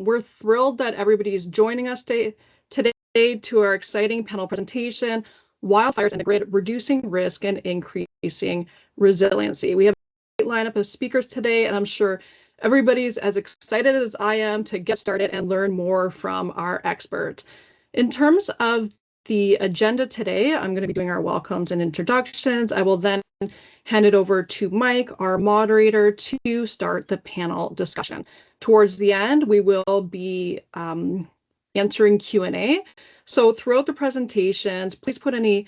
we're thrilled that everybody is joining us today to our exciting panel presentation, Wildfires and the Grid, Reducing Risk and Increasing Resiliency. We have a great lineup of speakers today, and I'm sure everybody's as excited as I am to get started and learn more from our expert. In terms of the agenda today, I'm going to be doing our welcomes and introductions. I will then hand it over to Mike, our moderator, to start the panel discussion. Towards the end, we will be answering Q&A. So throughout the presentations, please put any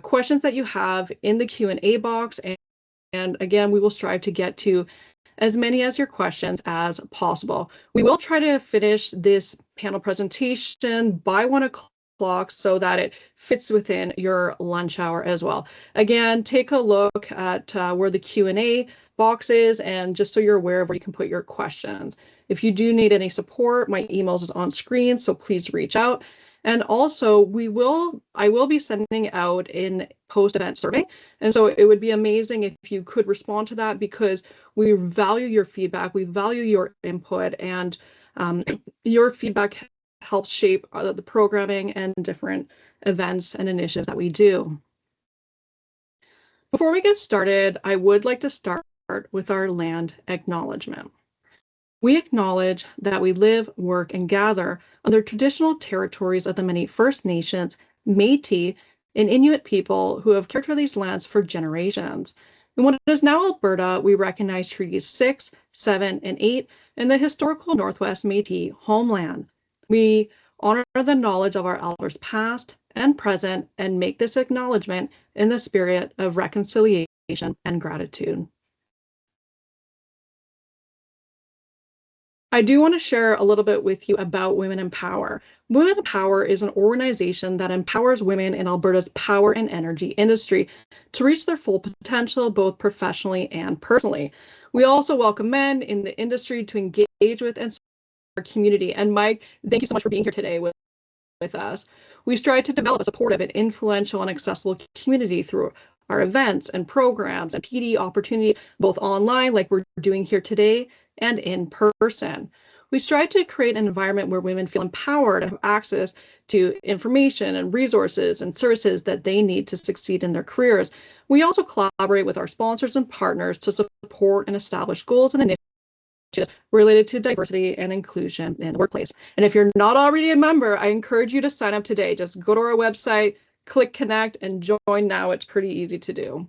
questions that you have in the Q&A box. And again, we will strive to get to as many as your questions as possible. We will try to finish this panel presentation by 1 o'clock so that it fits within your lunch hour as well. Again, take a look at where the Q&A box is, and just so you're aware of where you can put your questions. If you do need any support, my emails is on screen, so please reach out. And also, I will be sending out in post-event survey. And so it would be amazing if you could respond to that, because we value your feedback, we value your input, and your feedback helps shape the programming and different events and initiatives that we do. Before we get started, I would like to start with our land acknowledgement. We acknowledge that we live, work, and gather on the traditional territories of the many First Nations, Métis, and Inuit people who have cared for these lands for generations. In what is now Alberta, we recognize Treaties 6, 7, and 8 in the historical Northwest Métis homeland. We honor the knowledge of our elders past and present and make this acknowledgement in the spirit of reconciliation and gratitude. I do want to share a little bit with you about Women+Power. Women+Power is an organization that empowers women in Alberta's power and energy industry to reach their full potential, both professionally and personally. We also welcome men in the industry to engage with and support our community. And Mike, thank you so much for being here today with us. We strive to develop a supportive and influential and accessible community through our events and programs and PD opportunities, both online, like we're doing here today, and in person. We strive to create an environment where women feel empowered and have access to information and resources and services that they need to succeed in their careers. We also collaborate with our sponsors and partners to support and establish goals and initiatives related to diversity and inclusion in the workplace. And if you're not already a member, I encourage you to sign up today. Just go to our website, click connect, and join now. It's pretty easy to do.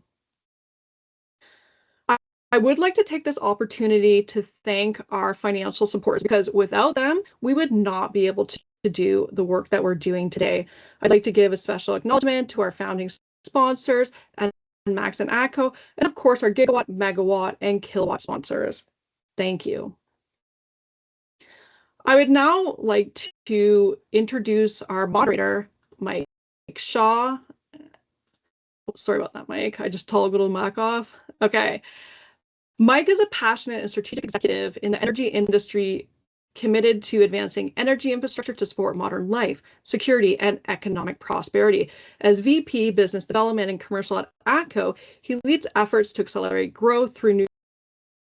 I would like to take this opportunity to thank our financial supporters, because without them, we would not be able to do the work that we're doing today. I'd like to give a special acknowledgement to our founding sponsors, and Max and ATCO, and of course our gigawatt, megawatt, and kilowatt sponsors. Thank you. I would now like to introduce our moderator, Mike Shaw. Oh, sorry about that, Mike. I just toggled Mac off. Okay. Mike is a passionate and strategic executive in the energy industry, committed to advancing energy infrastructure to support modern life, security, and economic prosperity. As VP Business Development and Commercial at ATCO, he leads efforts to accelerate growth through new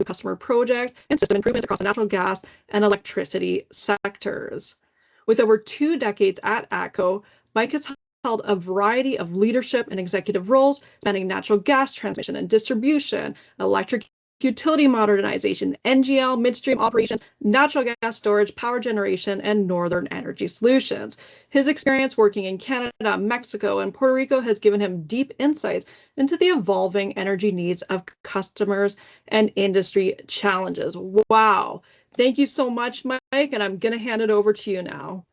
customer projects and system improvements across the natural gas and electricity sectors. With over 2 decades at ATCO, Mike has held a variety of leadership and executive roles spanning natural gas transmission and distribution, electric utility modernization, NGL, midstream operations, natural gas storage, power generation, and northern energy solutions. His experience working in Canada, Mexico, and Puerto Rico has given him deep insights into the evolving energy needs of customers and industry challenges. Wow. Thank you so much, Mike, and I'm going to hand it over to you now.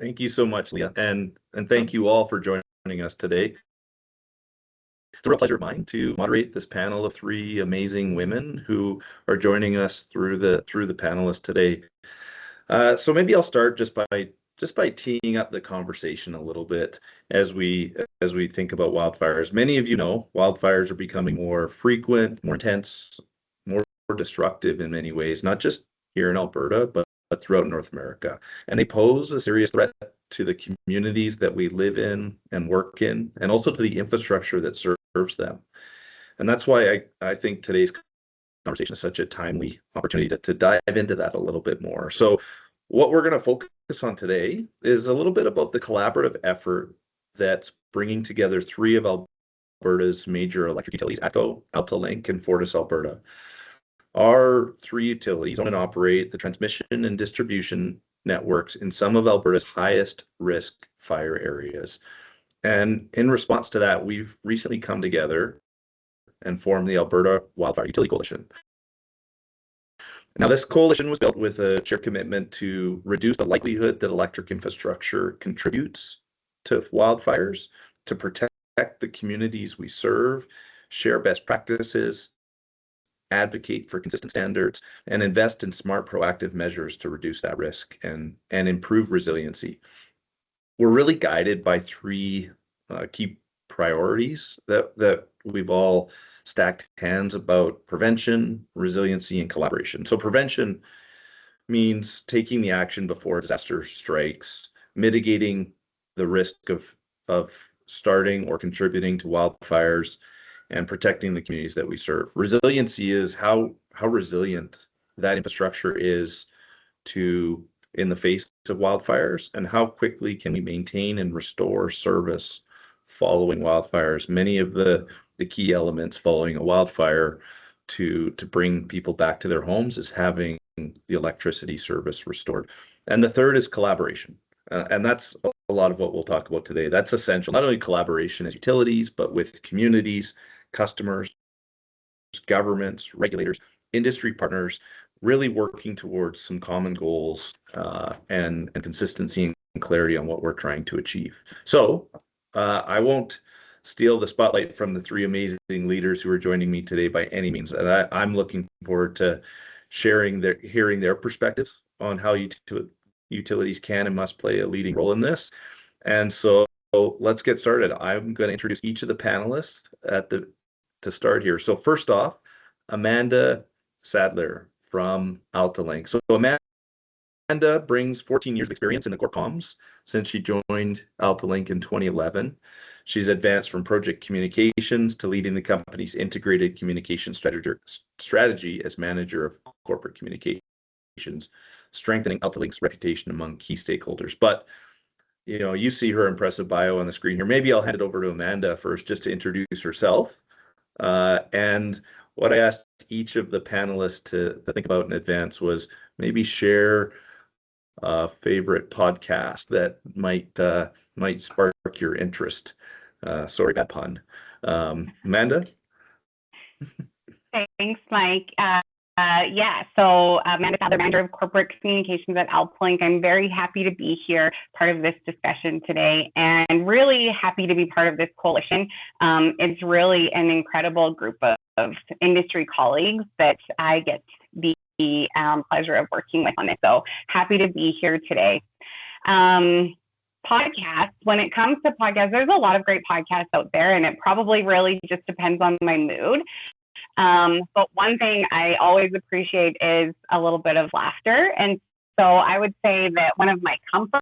Thank you so much, Leah, and thank you all for joining us today. It's a real pleasure of mine to moderate this panel of 3 amazing women who are joining us through the panelists today. So maybe I'll start just by teeing up the conversation a little bit as we think about wildfires. Many of you know wildfires are becoming more frequent, more intense, more destructive in many ways, not just here in Alberta, but throughout North America. And they pose a serious threat to the communities that we live in and work in, and also to the infrastructure that serves them. And that's why I think today's conversation is such a timely opportunity to dive into that a little bit more. So What we're going to focus on today is a little bit about the collaborative effort that's bringing together three of Alberta's major electric utilities, ATCO, AltaLink, and FortisAlberta. Our three utilities own and operate the transmission and distribution networks in some of Alberta's highest risk fire areas. And in response to that, we've recently come together and formed the Alberta Wildfire Utility Coalition. Now, this coalition was built with a shared commitment to reduce the likelihood that electric infrastructure contributes to wildfires, to protect the communities we serve, share best practices, advocate for consistent standards, and invest in smart, proactive measures to reduce that risk and improve resiliency. We're really guided by three key priorities that we've all stacked hands about: prevention, resiliency, and collaboration. So prevention means taking the action before disaster strikes, mitigating the risk of starting or contributing to wildfires, and protecting the communities that we serve. Resiliency is how resilient that infrastructure is in the face of wildfires, and how quickly can we maintain and restore service following wildfires. Many of the key elements following a wildfire to bring people back to their homes is having the electricity service restored. And the third is collaboration. And that's a lot of what we'll talk about today. That's essential, not only collaboration as utilities, but with communities, customers, governments, regulators, industry partners, really working towards some common goals and consistency and clarity on what we're trying to achieve. So I won't steal the spotlight from the three amazing leaders who are joining me today by any means. And I'm looking forward to hearing their perspectives on how utilities can and must play a leading role in this. And so let's get started. I'm going to introduce each of the panelists to start here. So first off, Amanda Sadleir from AltaLink. So Amanda brings 14 years of experience in the core comms since she joined AltaLink in 2011. She's advanced from project communications to leading the company's integrated communication strategy as manager of corporate communications, strengthening AltaLink's reputation among key stakeholders. But you see her impressive bio on the screen here. Maybe I'll hand it over to Amanda first, just to introduce herself. And what I asked each of the panelists to think about in advance was maybe share a favorite podcast that might spark your interest. Sorry, bad pun. Amanda? Thanks, Mike. So Amanda Sadleir, Manager of Corporate Communications at AltaLink. I'm very happy to be here, part of this discussion today, and really happy to be part of this coalition. It's really an incredible group of industry colleagues that I get the pleasure of working with on this. So happy to be here today. Podcasts, when it comes to podcasts, there's a lot of great podcasts out there, and it probably really just depends on my mood. But one thing I always appreciate is a little bit of laughter. And so I would say that one of my comfort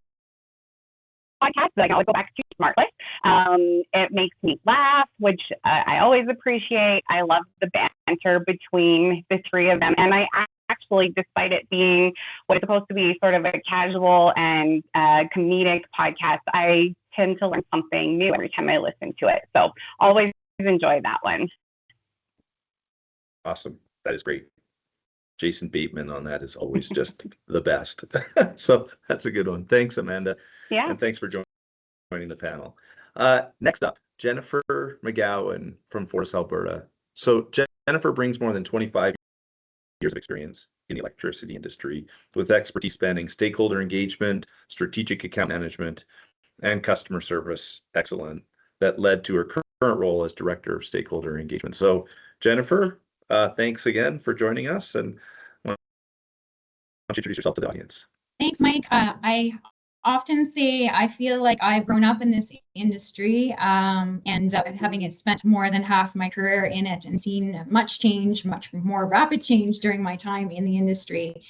podcasts that I can always go back to, Smartless. It makes me laugh, which I always appreciate. I love the banter between the three of them. And I actually, despite it being what is supposed to be sort of a casual and comedic podcast, I tend to learn something new every time I listen to it. So always enjoy that one. Awesome. That is great. Jason Bateman on that is always just the best. So that's a good one. Thanks, Amanda. Yeah. And thanks for joining the panel. Next up, Jennifer MacGowan from FortisAlberta. So Jennifer brings more than 25 years of experience in the electricity industry, with expertise spanning stakeholder engagement, strategic account management, and customer service excellence that led to her current role as Director of Stakeholder Engagement. So Jennifer, thanks again for joining us, and why don't you introduce yourself to the audience? Thanks, Mike. I often say I feel like I've grown up in this industry, and having spent more than half my career in it and seen much change, much more rapid change during my time in the industry.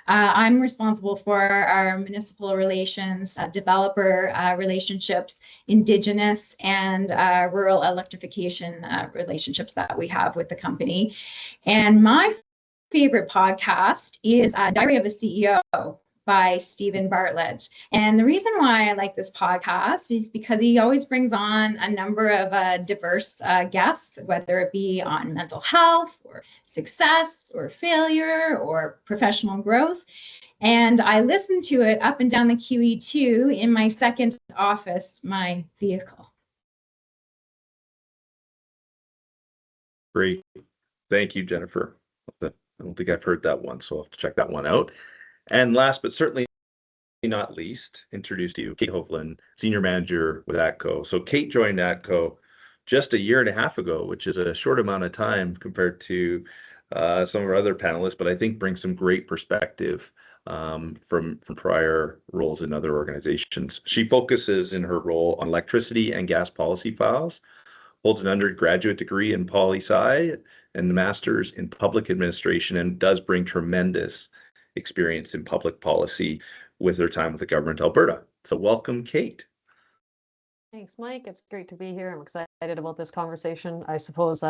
I'm responsible for our municipal relations, developer relationships, Indigenous and rural electrification relationships that we have with the company. And my favorite podcast is Diary of a CEO. by Stephen Bartlett. And the reason why I like this podcast is because he always brings on a number of diverse guests, whether it be on mental health or success or failure or professional growth. And I listen to it up and down the QE2 in my second office, my vehicle. Great. Thank you, Jennifer. I don't think I've heard that one, so I'll have to check that one out. And last but certainly not least, introduce to you Kate Hovland, Senior Manager with ATCO. So Kate joined ATCO just a year and a half ago, which is a short amount of time compared to some of our other panelists, but I think brings some great perspective from prior roles in other organizations. She focuses in her role on electricity and gas policy files, holds an undergraduate degree in poli-sci and a master's in public administration, and does bring tremendous experience in public policy with her time with the government of Alberta. So welcome, Kate. Thanks, Mike. It's great to be here. I'm excited about this conversation. I suppose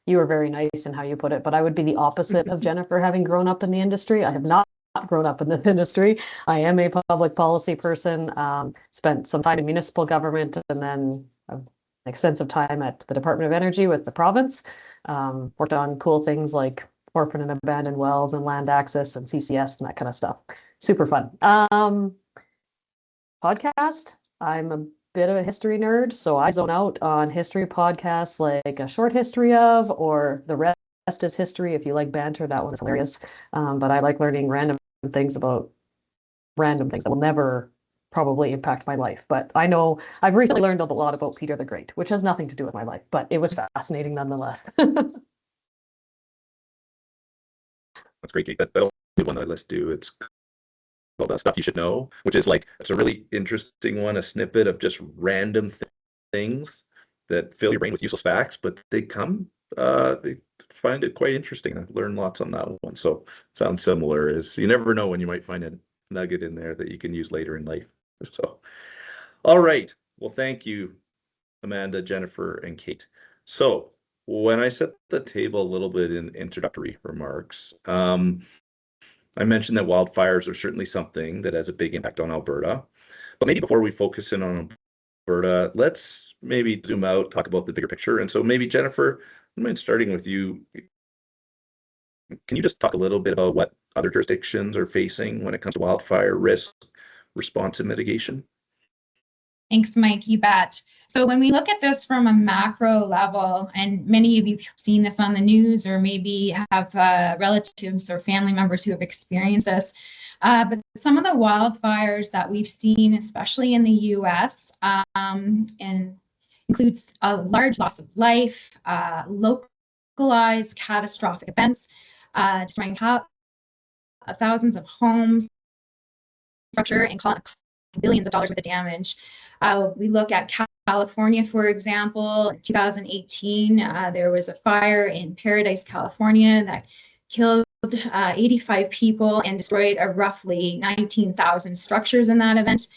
you were very nice in how you put it, but I would be the opposite of Jennifer, having grown up in the industry. I have not grown up in this industry. I am a public policy person, spent some time in municipal government, and then extensive time at the Department of Energy with the province. Worked on cool things like orphan and abandoned wells and land access and CCS and that kind of stuff. Super fun. Podcast. I'm a bit of a history nerd, so I zone out on history podcasts like A Short History of, or The Rest is History. If you like banter, that one's hilarious. But I like learning random things about random things that will never probably impact my life. But I know I've recently learned a lot about Peter the Great, which has nothing to do with my life, but it was fascinating nonetheless. That's great, Kate. That'll be one that I list to. It's called Stuff You Should Know, which is like, it's a really interesting one, a snippet of just random things that fill your brain with useless facts, but they find it quite interesting. I've learned lots on that one. So sounds similar. Is you never know when you might find a nugget in there that you can use later in life. So, all right. Well, thank you, Amanda, Jennifer, and Kate. So when I set the table a little bit in introductory remarks, I mentioned that wildfires are certainly something that has a big impact on Alberta. But maybe before we focus in on Alberta, let's maybe zoom out, talk about the bigger picture. And so maybe, Jennifer, I mind starting with you. Can you just talk a little bit about what other jurisdictions are facing when it comes to wildfire risk, response, and mitigation? Thanks, Mike. You bet. So when we look at this from a macro level, and many of you have seen this on the news or maybe have relatives or family members who have experienced this, but some of the wildfires that we've seen, especially in the U.S., and includes a large loss of life, localized catastrophic events, destroying thousands of homes, structure, and billions of dollars worth of damage. We look at California, for example. In 2018, there was a fire in Paradise, California that killed 85 people and destroyed roughly 19,000 structures in that event.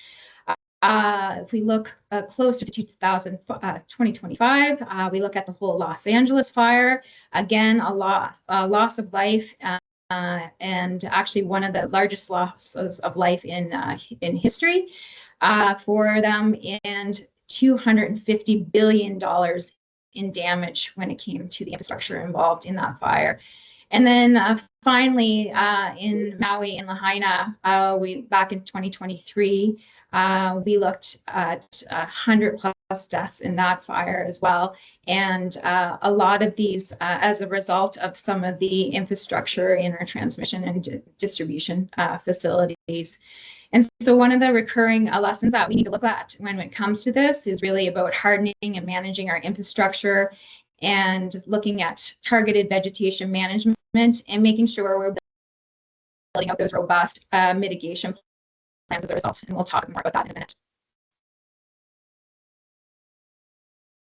If we look closer to 2025, we look at the whole Los Angeles fire. Again, a loss of life, and actually one of the largest losses of life in history for them, and $250 billion in damage when it came to the infrastructure involved in that fire. And then finally, in Maui and Lahaina, back in 2023, we looked at 100 plus deaths in that fire as well. And a lot of these as a result of some of the infrastructure in our transmission and distribution facilities. And so one of the recurring lessons that we need to look at when it comes to this is really about hardening and managing our infrastructure, and looking at targeted vegetation management and making sure we're building out those robust mitigation plans as a result. And we'll talk more about that in a minute.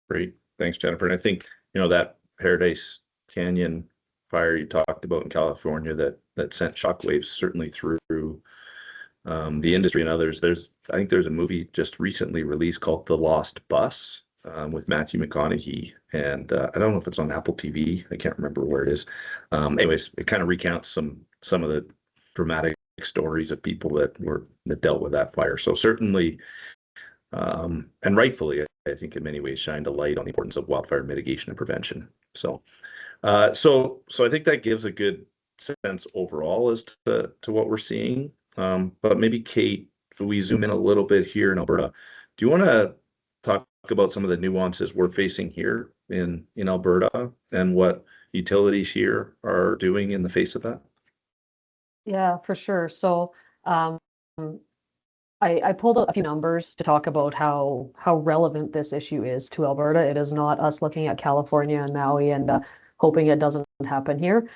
Great. Thanks, Jennifer. And I think, that Paradise Canyon fire you talked about in California that sent shockwaves certainly through the industry and others. I think there's a movie just recently released called The Lost Bus with Matthew McConaughey. And I don't know if it's on Apple TV. I can't remember where it is. Anyways, it kind of recounts some of the dramatic stories of people that dealt with that fire. So certainly, and rightfully, I think in many ways shined a light on the importance of wildfire mitigation and prevention. So I think that gives a good sense overall as to what we're seeing. But maybe Kate, if we zoom in a little bit here in Alberta, do you want to talk about some of the nuances we're facing here in Alberta and what utilities here are doing in the face of that? Yeah, for sure. So I pulled out a few numbers to talk about how relevant this issue is to Alberta. It is not us looking at California and Maui and hoping it doesn't happen here.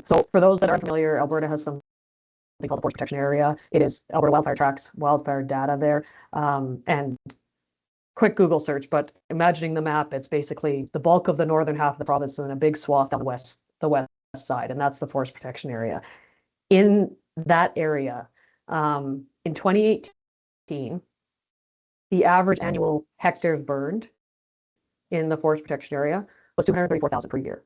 So for those that aren't familiar, Alberta has something called the Forest Protection Area. It is Alberta Wildfire tracks wildfire data there. And quick Google search, but imagining the map, it's basically the bulk of the northern half of the province and a big swath down the west side, and that's the Forest Protection Area. In that area, in 2018, the average annual hectares burned in the Forest Protection Area was 234,000 per year.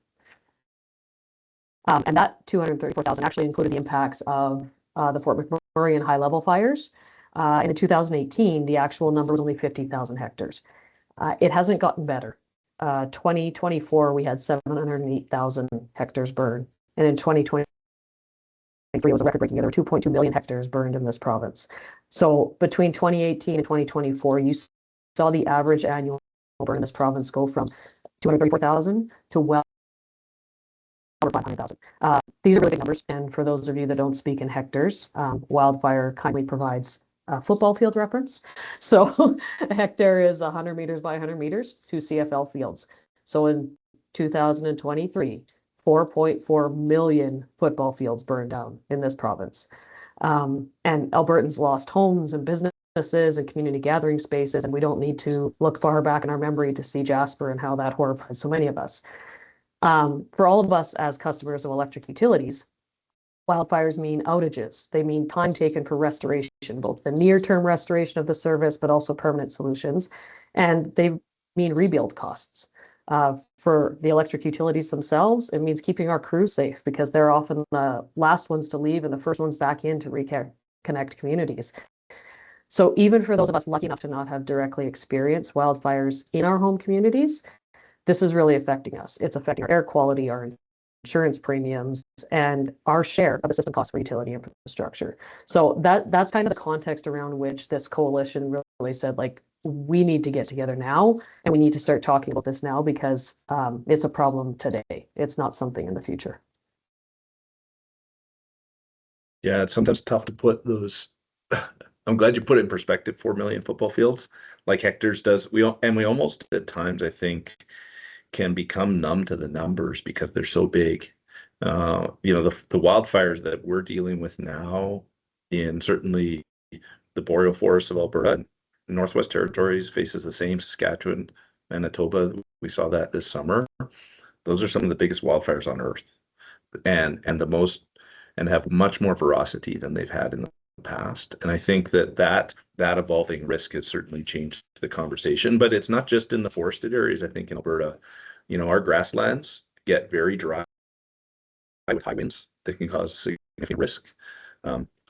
And that 234,000 actually included the impacts of the Fort McMurray and high level fires. In 2018, the actual number was only 50,000 hectares. It hasn't gotten better. 2024, we had 708,000 hectares burned. And in 2023, it was a record-breaking year. There were 2.2 million hectares burned in this province. So between 2018 and 2024, you saw the average annual burn in this province go from 234,000 to well over 500,000. These are really big numbers. And for those of you that don't speak in hectares, Wildfire kindly provides a football field reference. So a hectare is 100 meters by 100 meters, 2 CFL fields. So in 2023, 4.4 million football fields burned down in this province. And Albertans lost homes and businesses and community gathering spaces. And we don't need to look far back in our memory to see Jasper and how that horrified so many of us. For all of us as customers of electric utilities, wildfires mean outages. They mean time taken for restoration, both the near-term restoration of the service, but also permanent solutions. And they mean rebuild costs. For the electric utilities themselves, it means keeping our crews safe because they're often the last ones to leave and the first ones back in to reconnect communities. So even for those of us lucky enough to not have directly experienced wildfires in our home communities, this is really affecting us. It's affecting our air quality, our insurance premiums, and our share of the system costs for utility infrastructure. So that's kind of the context around which this coalition really said, like, we need to get together now, and we need to start talking about this now because it's a problem today. It's not something in the future. Yeah, it's sometimes tough to put those. I'm glad you put it in perspective. 4 million football fields, like hectares does. We almost at times, I think, can become numb to the numbers because they're so big. The wildfires that we're dealing with now in certainly the boreal forests of Alberta and Northwest Territories faces the same. Saskatchewan, Manitoba, we saw that this summer. Those are some of the biggest wildfires on earth and the most, and have much more ferocity than they've had in the past. And I think that evolving risk has certainly changed the conversation, but it's not just in the forested areas. I think in Alberta, our grasslands get very dry with high winds that can cause significant risk.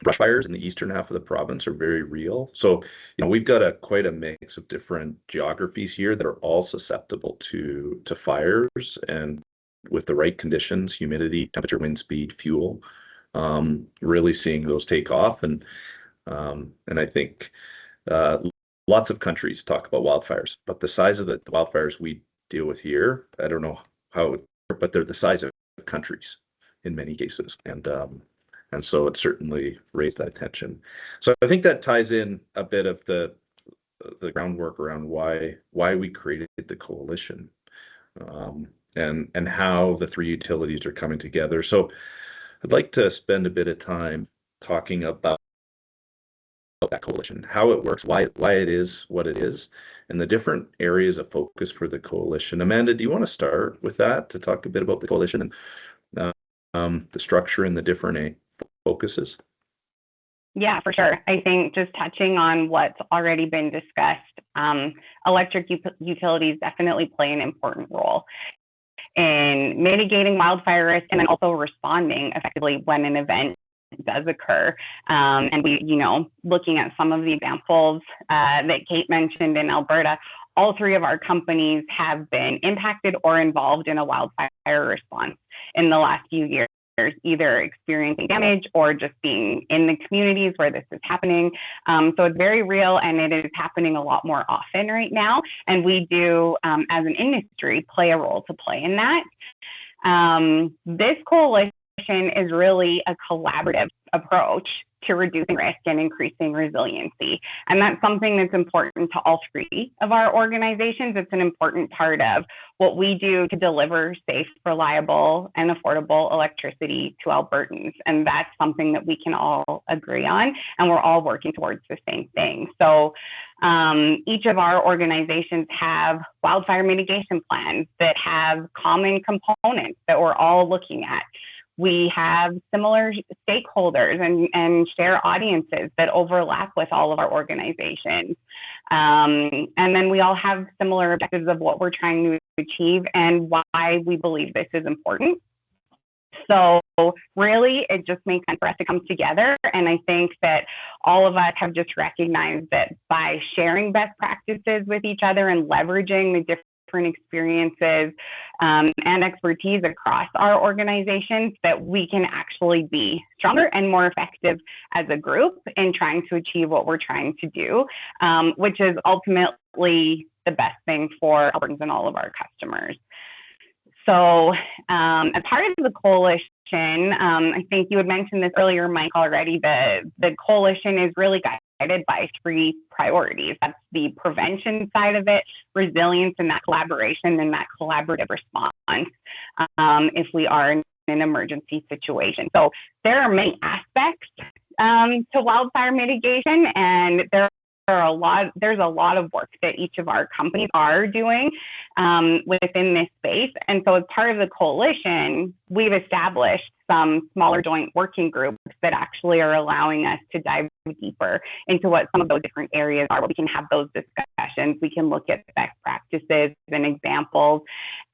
Brush fires in the eastern half of the province are very real. So, we've got quite a mix of different geographies here that are all susceptible to fires, and with the right conditions, humidity, temperature, wind speed, fuel, really seeing those take off. And I think lots of countries talk about wildfires, but the size of the wildfires we deal with here, I don't know how, but they're the size of countries in many cases. And so it certainly raised that tension. So I think that ties in a bit of the groundwork around why we created the coalition, and how the three utilities are coming together. So I'd like to spend a bit of time talking about that coalition, how it works, why it is what it is, and the different areas of focus for the coalition. Amanda, do you want to start with that to talk a bit about the coalition and the structure and the different focuses? Yeah, for sure. I think just touching on what's already been discussed, electric utilities definitely play an important role. in mitigating wildfire risk and then also responding effectively when an event does occur. And we, looking at some of the examples that Kate mentioned in Alberta, all three of our companies have been impacted or involved in a wildfire response in the last few years, either experiencing damage or just being in the communities where this is happening. So it's very real, and it is happening a lot more often right now. And we do, as an industry, play a role to play in that. This coalition is really a collaborative approach to reducing risk and increasing resiliency. And that's something that's important to all three of our organizations. It's an important part of what we do to deliver safe, reliable, and affordable electricity to Albertans. And that's something that we can all agree on, and we're all working towards the same thing. So each of our organizations have wildfire mitigation plans that have common components that we're all looking at. We have similar stakeholders and share audiences that overlap with all of our organizations. And then we all have similar objectives of what we're trying to achieve and why we believe this is important. So really, it just makes sense for us to come together. And I think that all of us have just recognized that by sharing best practices with each other and leveraging the different experiences and expertise across our organizations, that we can actually be stronger and more effective as a group in trying to achieve what we're trying to do, which is ultimately the best thing for Albertans and all of our customers. So as part of the coalition, I think you had mentioned this earlier, Mike, already, the coalition is really guided by three priorities. That's the prevention side of it, resilience, and that collaboration and that collaborative response if we are in an emergency situation. So there are many aspects to wildfire mitigation, and there's a lot of work that each of our companies are doing within this space. And so as part of the coalition, we've established some smaller joint working groups that actually are allowing us to dive deeper into what some of those different areas are, where we can have those discussions. We can look at best practices and examples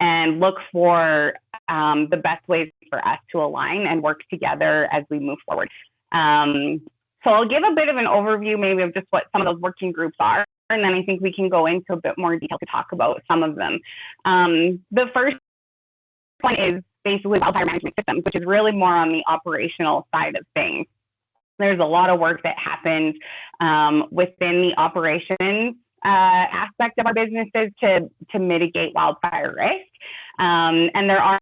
and look for the best ways for us to align and work together as we move forward. So I'll give a bit of an overview maybe of just what some of those working groups are, and then I think we can go into a bit more detail to talk about some of them. The first one is basically wildfire management systems, which is really more on the operational side of things. There's a lot of work that happens within the operations aspect of our businesses to mitigate wildfire risk. And there are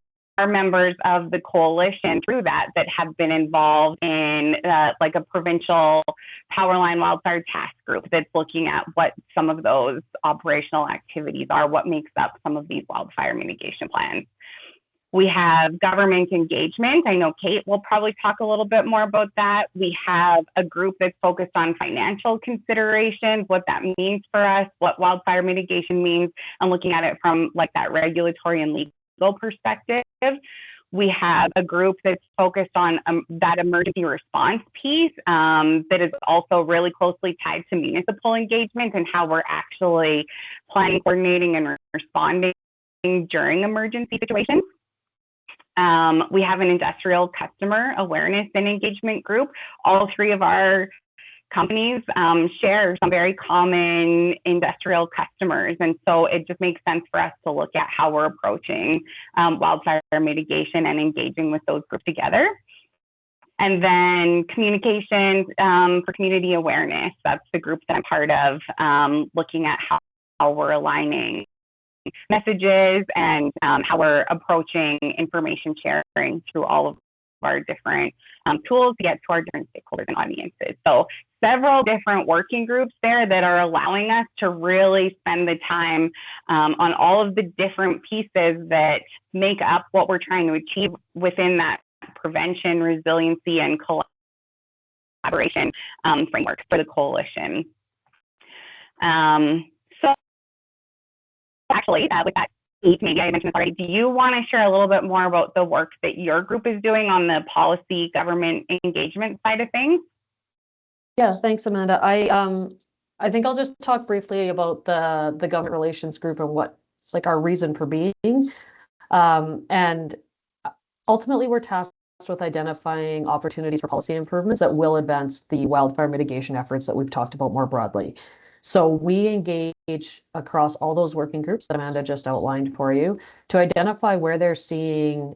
members of the coalition through that have been involved in like a provincial power line wildfire task group that's looking at what some of those operational activities are, what makes up some of these wildfire mitigation plans. We have government engagement. I know Kate will probably talk a little bit more about that. We have a group that's focused on financial considerations, what that means for us, what wildfire mitigation means, and looking at it from like that regulatory and legal perspective. We have a group that's focused on that emergency response piece that is also really closely tied to municipal engagement and how we're actually planning, coordinating, and responding during emergency situations. We have an industrial customer awareness and engagement group. All three of our companies share some very common industrial customers. And so it just makes sense for us to look at how we're approaching wildfire mitigation and engaging with those groups together. And then communications for community awareness. That's the group that I'm part of, looking at how we're aligning messages and how we're approaching information sharing through all of our different tools to get to our different stakeholders and audiences. So several different working groups there that are allowing us to really spend the time on all of the different pieces that make up what we're trying to achieve within that prevention, resiliency, and collaboration framework for the coalition. So actually, with that, maybe I mentioned this already, do you want to share a little bit more about the work that your group is doing on the policy government engagement side of things? Yeah, thanks, Amanda. I think I'll just talk briefly about the government relations group and what, like, our reason for being. And ultimately, we're tasked with identifying opportunities for policy improvements that will advance the wildfire mitigation efforts that we've talked about more broadly. So we engage across all those working groups that Amanda just outlined for you to identify where they're seeing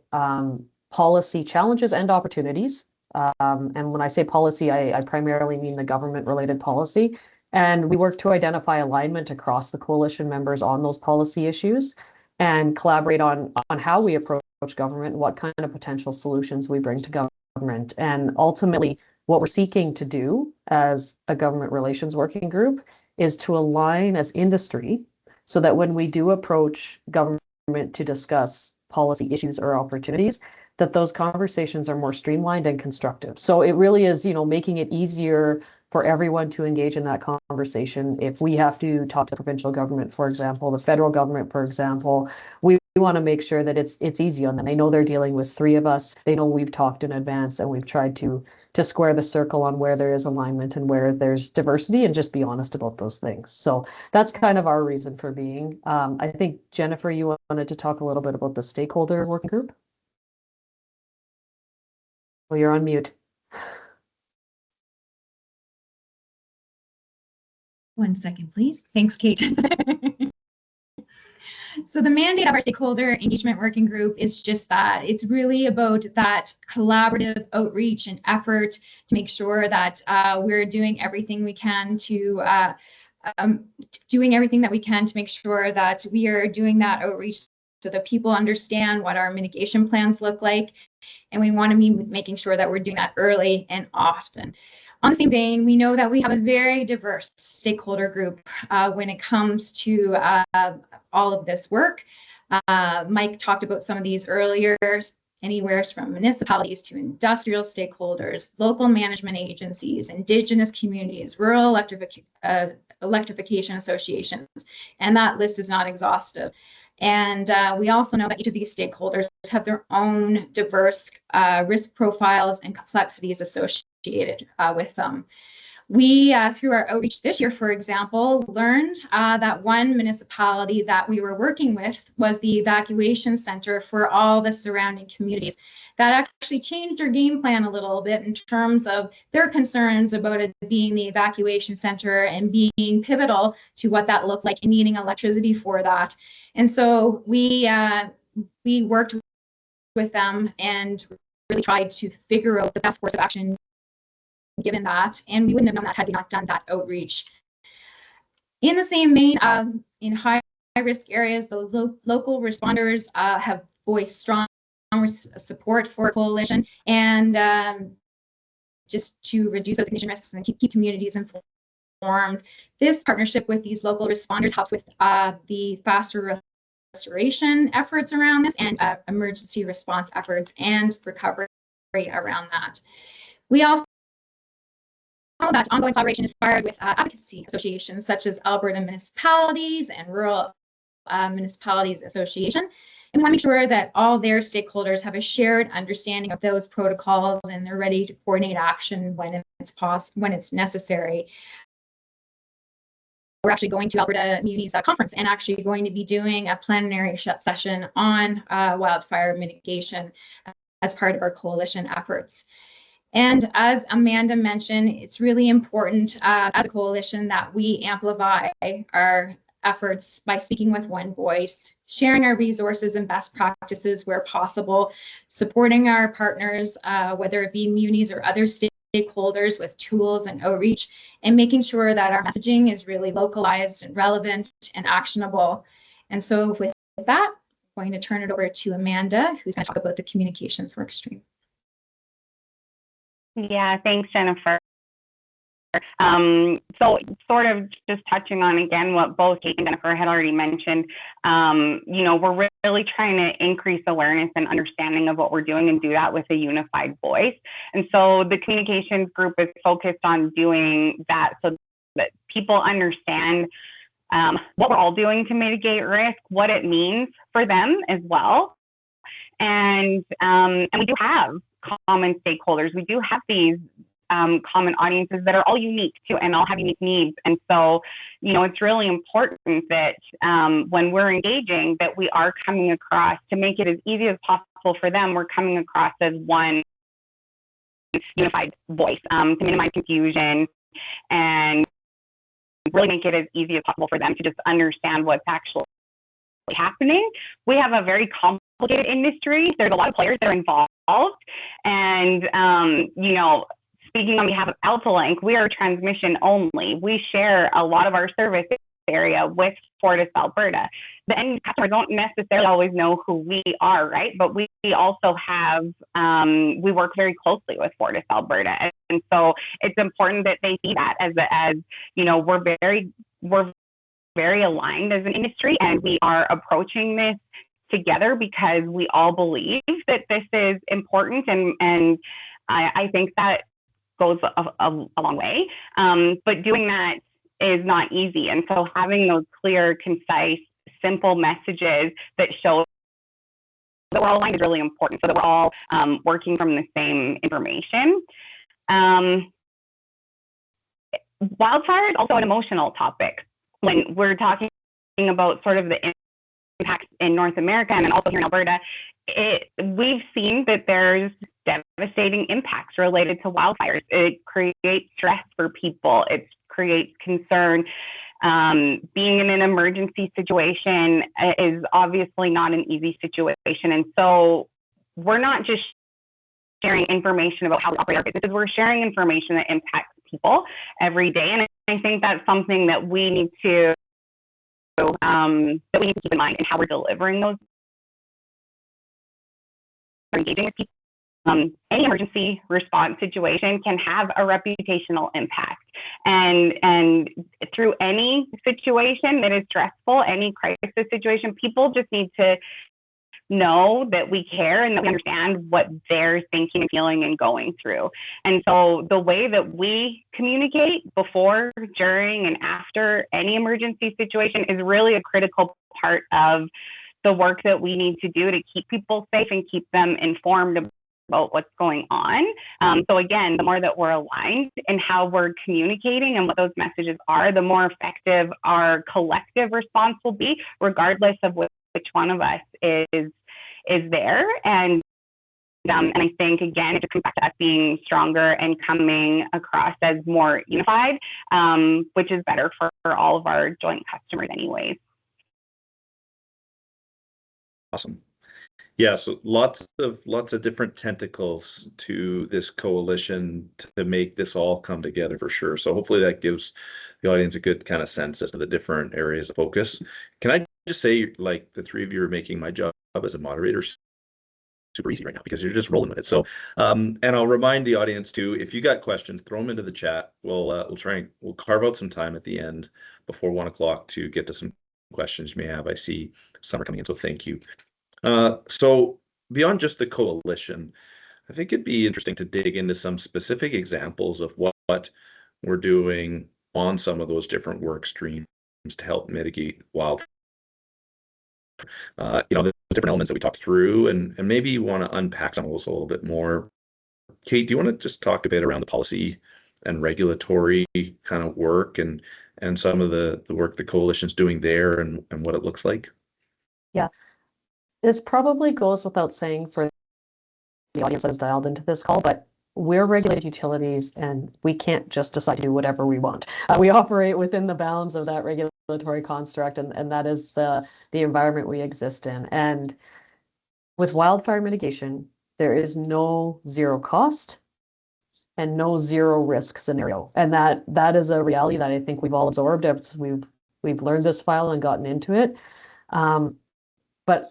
policy challenges and opportunities. And when I say policy, I primarily mean the government-related policy. And we work to identify alignment across the coalition members on those policy issues and collaborate on how we approach government and what kind of potential solutions we bring to government. And ultimately, what we're seeking to do as a government relations working group is to align as industry so that when we do approach government to discuss policy issues or opportunities, that those conversations are more streamlined and constructive. So it really is, making it easier for everyone to engage in that conversation. If we have to talk to the provincial government, for example, the federal government, for example, we want to make sure that it's easy on them. They know they're dealing with three of us. They know we've talked in advance and we've tried to square the circle on where there is alignment and where there's diversity and just be honest about those things. So that's kind of our reason for being. I think, Jennifer, you wanted to talk a little bit about the stakeholder working group. Well, you're on mute. One second, please. Thanks, Kate. So the mandate of our stakeholder engagement working group is just that. It's really about that collaborative outreach and effort to make sure that we're doing everything we can to make sure that we are doing that outreach so that people understand what our mitigation plans look like. And we want to be making sure that we're doing that early and often. On the same vein, we know that we have a very diverse stakeholder group when it comes to all of this work. Mike talked about some of these earlier, anywhere from municipalities to industrial stakeholders, local management agencies, Indigenous communities, rural electrification associations, and that list is not exhaustive. And we also know that each of these stakeholders have their own diverse risk profiles and complexities associated with them. We, through our outreach this year, for example, learned that one municipality that we were working with was the evacuation center for all the surrounding communities. That actually changed our game plan a little bit in terms of their concerns about it being the evacuation center and being pivotal to what that looked like and needing electricity for that. And so we worked with them and really tried to figure out the best course of action given that, and we wouldn't have known that had we not done that outreach. In the same vein, in high-risk areas, the local responders have voiced strong support for coalition and just to reduce those ignition risks and keep communities informed. This partnership with these local responders helps with the faster restoration efforts around this and emergency response efforts and recovery around that. We also know that ongoing collaboration is required with advocacy associations such as Alberta Municipalities and Rural Municipalities Association. And we want to make sure that all their stakeholders have a shared understanding of those protocols and they're ready to coordinate action when it's necessary. We're actually going to Alberta Muni's conference and actually going to be doing a plenary session on wildfire mitigation as part of our coalition efforts. And as Amanda mentioned, it's really important as a coalition that we amplify our efforts by speaking with one voice, sharing our resources and best practices where possible, supporting our partners, whether it be munis or other stakeholders with tools and outreach, and making sure that our messaging is really localized and relevant and actionable. And so with that, I'm going to turn it over to Amanda, who's going to talk about the communications workstream. Yeah, thanks, Jennifer. So sort of just touching on again what both Kate and Jennifer had already mentioned, we're really trying to increase awareness and understanding of what we're doing and do that with a unified voice. And so the communications group is focused on doing that so that people understand what we're all doing to mitigate risk, what it means for them as well. And we do have common stakeholders. We do have these common audiences that are all unique too, and all have unique needs. And so, it's really important that when we're engaging, that we are coming across, to make it as easy as possible for them, we're coming across as one unified voice, to minimize confusion and really make it as easy as possible for them to just understand what's actually happening. We have a very complicated industry. There's a lot of players that are involved. And, speaking on behalf of AltaLink, we are transmission only. We share a lot of our service area with FortisAlberta. The end customers don't necessarily always know who we are, right? But we also have, we work very closely with FortisAlberta. And so it's important that they see that as we're very aligned as an industry, and we are approaching this together because we all believe that this is important, and I think that goes a long way. But doing that is not easy, and so having those clear, concise, simple messages that show that we're all aligned is really important, so that we're all working from the same information. Wildfire is also an emotional topic. When we're talking about sort of the impacts in North America and then also here in Alberta, we've seen that there's devastating impacts related to wildfires. It creates stress for people. It creates concern. Being in an emergency situation is obviously not an easy situation. And so we're not just sharing information about how we operate our businesses, we're sharing information that impacts people every day. And I think that's something that we need to keep in mind in how we're delivering those, engaging with people. Any emergency response situation can have a reputational impact, and through any situation that is stressful, any crisis situation, people just need to know that we care and that we understand what they're thinking and feeling and going through. And so the way that we communicate before, during, and after any emergency situation is really a critical part of the work that we need to do to keep people safe and keep them informed about what's going on. So again, the more that we're aligned in how we're communicating and what those messages are, the more effective our collective response will be, regardless of which one of us is there. And I think, again, it just comes back to us being stronger and coming across as more unified, which is better for all of our joint customers anyways. Awesome. Yeah, so lots of different tentacles to this coalition to make this all come together for sure. So hopefully that gives the audience a good kind of sense as to the different areas of focus. Can I just say, like, the three of you are making my job as a moderator super easy right now because you're just rolling with it. So, and I'll remind the audience too, if you got questions, throw them into the chat. We'll carve out some time at the end before 1 o'clock to get to some questions you may have. I see some are coming in, so thank you. So beyond just the coalition, I think it'd be interesting to dig into some specific examples of what we're doing on some of those different work streams to help mitigate wildfire. The different elements that we talked through, and maybe you want to unpack some of those a little bit more. Kate, do you want to just talk a bit around the policy and regulatory kind of work and some of the work the coalition's doing there and what it looks like? Yeah. This probably goes without saying for the audience that is dialed into this call, but we're regulated utilities and we can't just decide to do whatever we want. We operate within the bounds of that regulatory construct, and that is the environment we exist in. And with wildfire mitigation, there is no zero cost and no zero risk scenario. And that is a reality that I think we've all absorbed as we've learned this file and gotten into it. But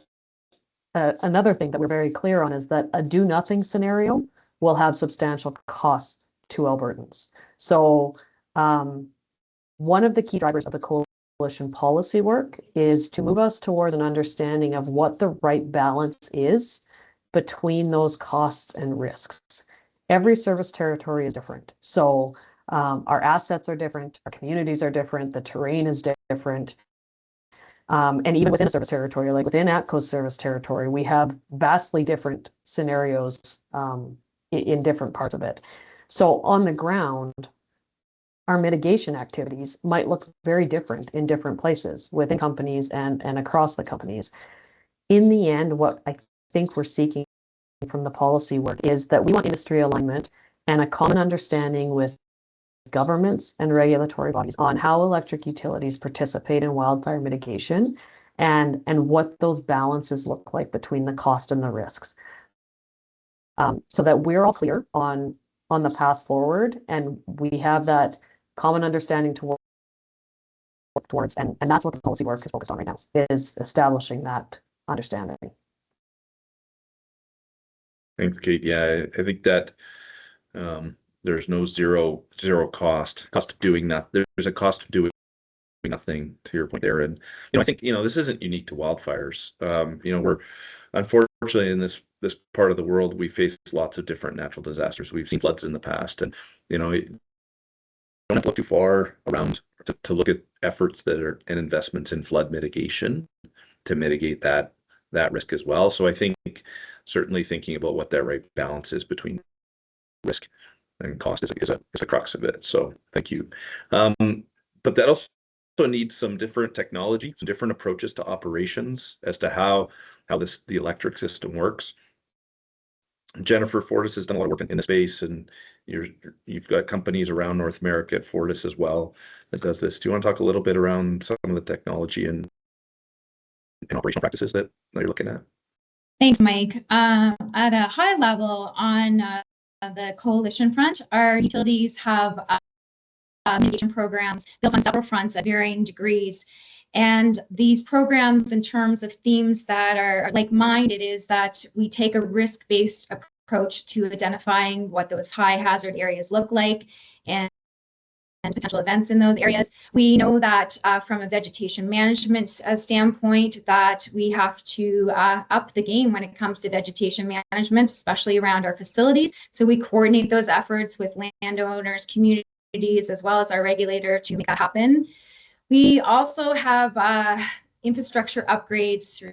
another thing that we're very clear on is that a do nothing scenario will have substantial costs to Albertans. So one of the key drivers of the coalition policy work is to move us towards an understanding of what the right balance is between those costs and risks. Every service territory is different. So our assets are different, our communities are different, the terrain is different. And even within a service territory, like within ATCO's service territory, we have vastly different scenarios in different parts of it. So on the ground, our mitigation activities might look very different in different places within companies and across the companies. In the end, what I think we're seeking from the policy work is that we want industry alignment and a common understanding with governments and regulatory bodies on how electric utilities participate in wildfire mitigation and what those balances look like between the cost and the risks. So that we're all clear on the path forward and we have that common understanding to work towards, and that's what the policy work is focused on right now, is establishing that understanding. Thanks, Kate. Yeah, I think that there's no zero cost of doing that. There's a cost of doing nothing, to your point there. And I think this isn't unique to wildfires. We're unfortunately in this part of the world, we face lots of different natural disasters. We've seen floods in the past, and don't have to look too far around to look at efforts that are and investments in flood mitigation to mitigate that risk as well. So I think certainly thinking about what that right balance is between risk and cost is a crux of it. So thank you. But that also needs some different technology, some different approaches to operations as to how the electric system works. Jennifer, Fortis has done a lot of work in the space, and you've got companies around North America at Fortis as well that does this. Do you want to talk a little bit around some of the technology and operational practices that you're looking at? Thanks, Mike. At a high level on the coalition front, our utilities have mitigation programs built on several fronts at varying degrees. And these programs, in terms of themes that are like-minded, is that we take a risk-based approach to identifying what those high hazard areas look like and potential events in those areas. We know that from a vegetation management standpoint, that we have to up the game when it comes to vegetation management, especially around our facilities. So we coordinate those efforts with landowners, communities, as well as our regulator to make that happen. We also have infrastructure upgrades through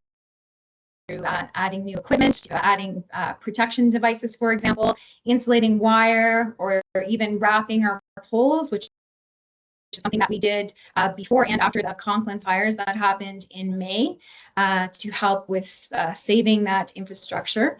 adding new equipment, adding protection devices, for example, insulating wire, or even wrapping our poles, which is something that we did before and after the Conklin fires that happened in May to help with saving that infrastructure.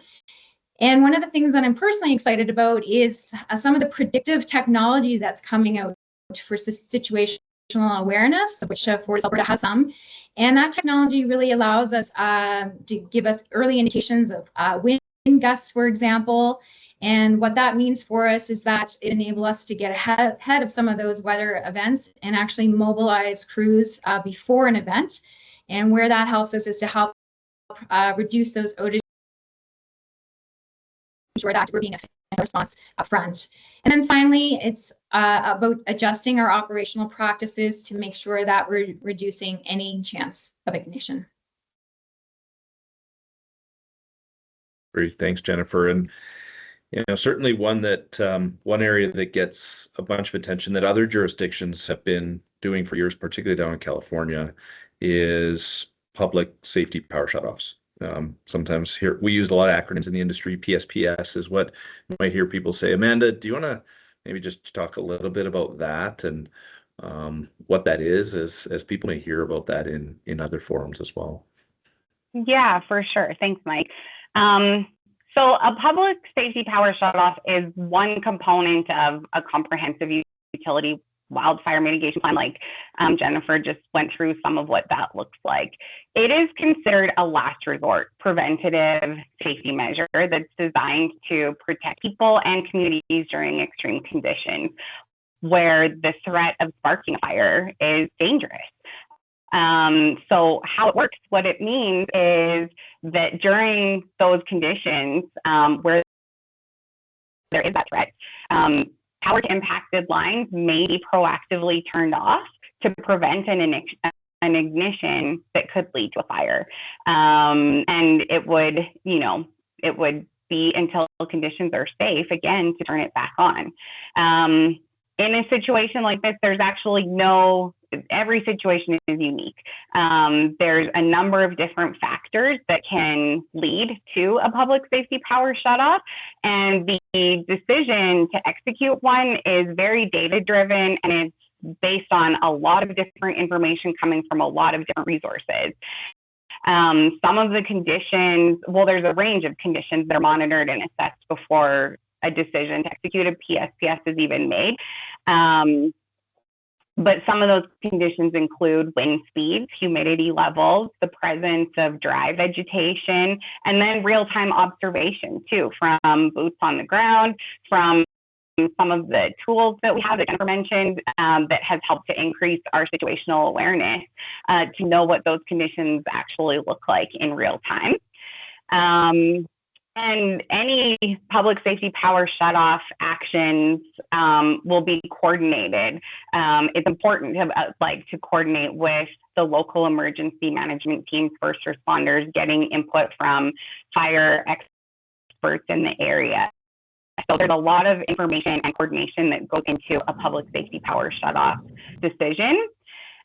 And one of the things that I'm personally excited about is some of the predictive technology that's coming out for situational awareness, of which FortisAlberta has some. And that technology really allows us to give us early indications of wind gusts, for example. And what that means for us is that it enables us to get ahead of some of those weather events and actually mobilize crews before an event. And where that helps us is to help reduce those outages, ensure that we're being effective in response up front. And then finally, it's about adjusting our operational practices to make sure that we're reducing any chance of ignition. Great, thanks, Jennifer. And certainly one area that gets a bunch of attention that other jurisdictions have been doing for years, particularly down in California, is public safety power shutoffs. Sometimes here we use a lot of acronyms in the industry. PSPS is what you might hear people say. Amanda, do you want to maybe just talk a little bit about that and what that is, as people may hear about that in other forums as well? Yeah, for sure. Thanks, Mike. So a public safety power shutoff is one component of a comprehensive utility wildfire mitigation plan, like Jennifer just went through some of what that looks like. It is considered a last resort preventative safety measure that's designed to protect people and communities during extreme conditions where the threat of sparking a fire is dangerous. So how it works, what it means is that during those conditions where there is that threat, power to impacted lines may be proactively turned off to prevent an ignition that could lead to a fire. And it would be until conditions are safe, again, to turn it back on. In a situation like this, there's actually no every situation is unique. There's a number of different factors that can lead to a public safety power shutoff, and the decision to execute one is very data-driven, and it's based on a lot of different information coming from a lot of different resources. Some of the conditions, well, there's a range of conditions that are monitored and assessed before a decision to execute a PSPS is even made. But some of those conditions include wind speeds, humidity levels, the presence of dry vegetation, and then real-time observation too, from boots on the ground, from some of the tools that we have that Jennifer mentioned that has helped to increase our situational awareness to know what those conditions actually look like in real time. And any public safety power shutoff actions will be coordinated. It's important to coordinate with the local emergency management teams, first responders, getting input from fire experts in the area. So there's a lot of information and coordination that goes into a public safety power shutoff decision.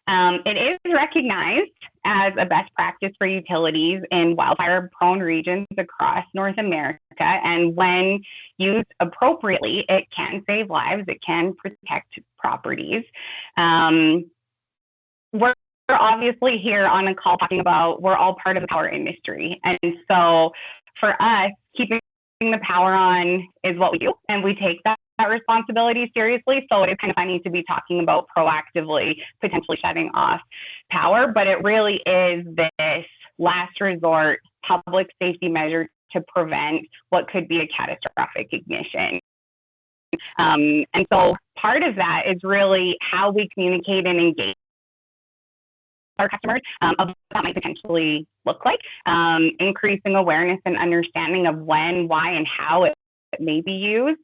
It is recognized as a best practice for utilities in wildfire-prone regions across North America, and when used appropriately, it can save lives, it can protect properties. We're obviously here on a call talking about, we're all part of the power industry, and so for us, keeping the power on is what we do, and we take that responsibility seriously. So it's kind of funny to be talking about proactively potentially shutting off power, but it really is this last resort public safety measure to prevent what could be a catastrophic ignition. And so part of that is really how we communicate and engage our customers of what that might potentially look like, increasing awareness and understanding of when, why, and how it may be used.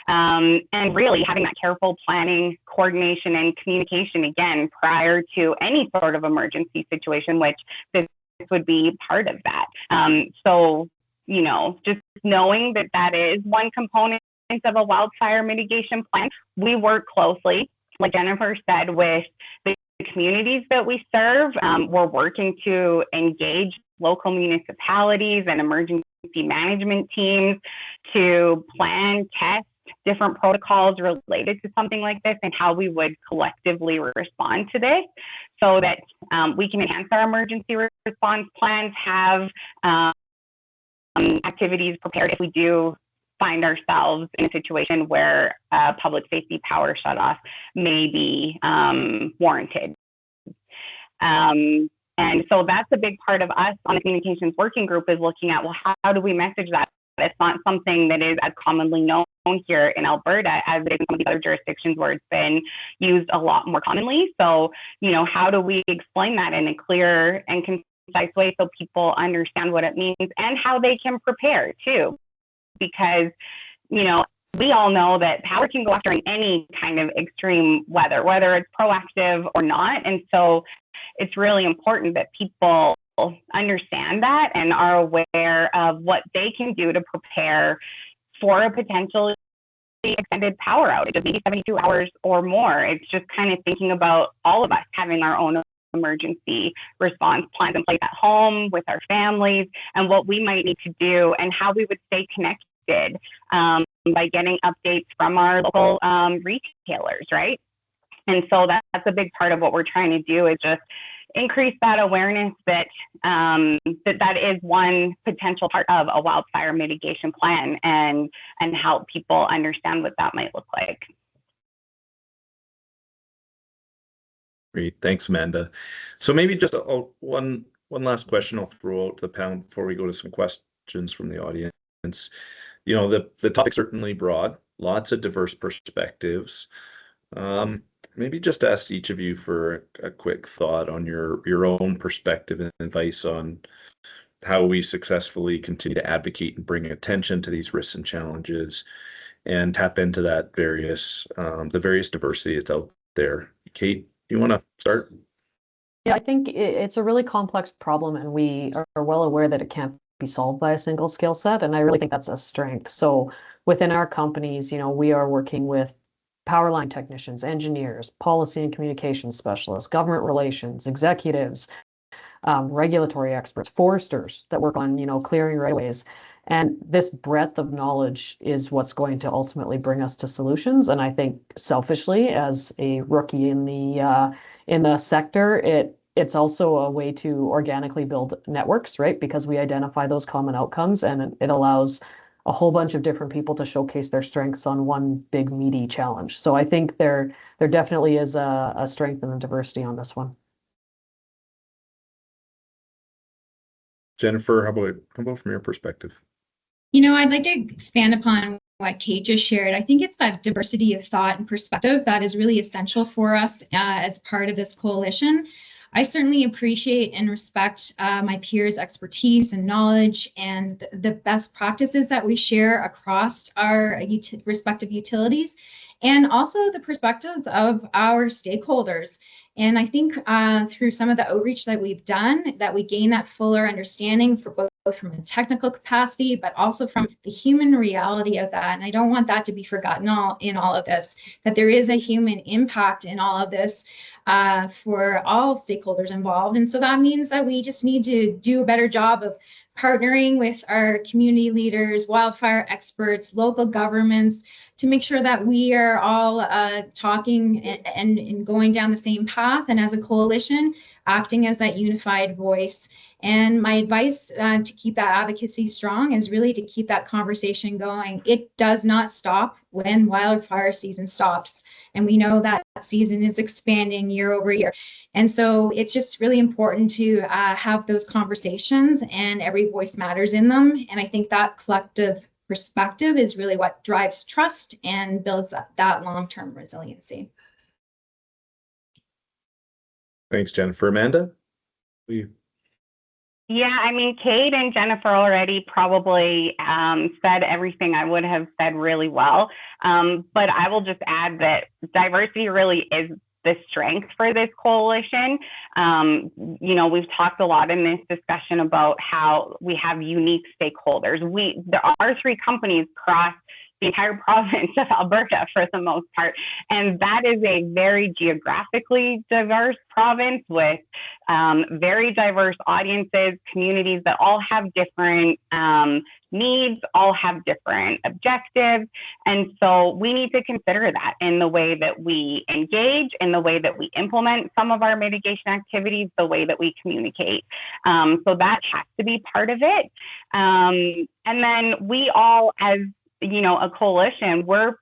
And really having that careful planning, coordination, and communication again prior to any sort of emergency situation, which this would be part of that. So, you know, just knowing that that is one component of a wildfire mitigation plan. We work closely, like Jennifer said, with the communities that we serve. We're working to engage local municipalities and emergency management teams to plan, test different protocols related to something like this and how we would collectively respond to this so that we can enhance our emergency response plans, have activities prepared if we do find ourselves in a situation where public safety power shutoff may be warranted. And so that's a big part of us on the communications working group, is looking at, well, how do we message that? It's not something that is as commonly known here in Alberta as it is in some of the other jurisdictions where it's been used a lot more commonly. So, you know, how do we explain that in a clear and concise way so people understand what it means and how they can prepare too? Because, you know, we all know that power can go off during any kind of extreme weather, whether it's proactive or not. And so it's really important that people understand that and are aware of what they can do to prepare for a potentially extended power outage of maybe 72 hours or more. It's just kind of thinking about all of us having our own emergency response plans in place at home with our families and what we might need to do and how we would stay connected by getting updates from our local retailers, right? And so that's a big part of what we're trying to do, is just increase that awareness that that is one potential part of a wildfire mitigation plan, and help people understand what that might look like. Great, thanks, Amanda. So maybe just one last question I'll throw out to the panel before we go to some questions from the audience. You know, the topic's certainly broad, lots of diverse perspectives. Maybe just ask each of you for a quick thought on your own perspective and advice on how we successfully continue to advocate and bring attention to these risks and challenges and tap into that the various diversity that's out there. Kate, you want to start? Yeah, I think it's a really complex problem, and we are well aware that it can't be solved by a single skill set, and I really think that's a strength. So within our companies, you know, we are working with power line technicians, engineers, policy and communication specialists, government relations, executives, regulatory experts, foresters that work on, clearing right-of-ways. And this breadth of knowledge is what's going to ultimately bring us to solutions. And I think selfishly, as a rookie in the sector, it's also a way to organically build networks, right? Because we identify those common outcomes, and it allows a whole bunch of different people to showcase their strengths on one big meaty challenge. So I think there definitely is a strength and a diversity on this one. Jennifer, how about from your perspective? I'd like to expand upon what Kate just shared. I think it's that diversity of thought and perspective that is really essential for us as part of this coalition. I certainly appreciate and respect my peers' expertise and knowledge and the best practices that we share across our respective utilities, and also the perspectives of our stakeholders. And I think through some of the outreach that we've done, that we gain that fuller understanding for both from a technical capacity, but also from the human reality of that. And I don't want that to be forgotten in all of this, that there is a human impact in all of this for all stakeholders involved. And so that means that we just need to do a better job of partnering with our community leaders, wildfire experts, local governments, to make sure that we are all talking and going down the same path, and as a coalition, acting as that unified voice. And my advice to keep that advocacy strong is really to keep that conversation going. It does not stop when wildfire season stops. And we know that season is expanding year over year. And so it's just really important to have those conversations, and every voice matters in them. And I think that collective perspective is really what drives trust and builds that long-term resiliency. Thanks, Jennifer. Amanda? Yeah, I mean, Kate and Jennifer already probably said everything I would have said really well. But I will just add that diversity really is the strength for this coalition. We've talked a lot in this discussion about how we have unique stakeholders. There are 3 companies across the entire province of Alberta for the most part. And that is a very geographically diverse province with very diverse audiences, communities that all have different needs, all have different objectives. And so we need to consider that in the way that we engage, in the way that we implement some of our mitigation activities, the way that we communicate. So that has to be part of it. And then we all, as a coalition, we're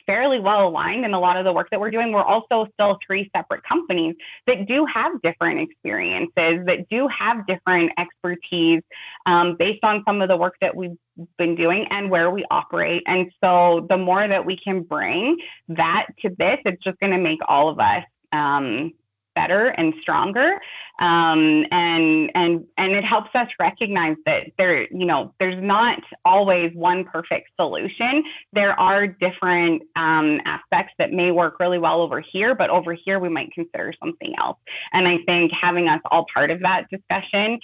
fairly well aligned in a lot of the work that we're doing. We're also still 3 separate companies that do have different experiences, that do have different expertise based on some of the work that we've been doing and where we operate. And so the more that we can bring that to this, it's just going to make all of us better and stronger. And it helps us recognize that there's not always one perfect solution. There are different aspects that may work really well over here, but over here we might consider something else. And I think having us all part of that discussion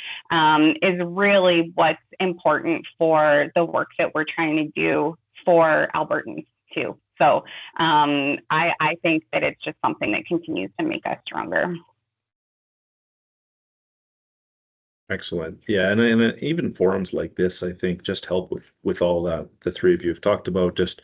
is really what's important for the work that we're trying to do for Albertans too. So I think that it's just something that continues to make us stronger. Excellent. Yeah, and even forums like this, I think, just help with all that the 3 of you have talked about, just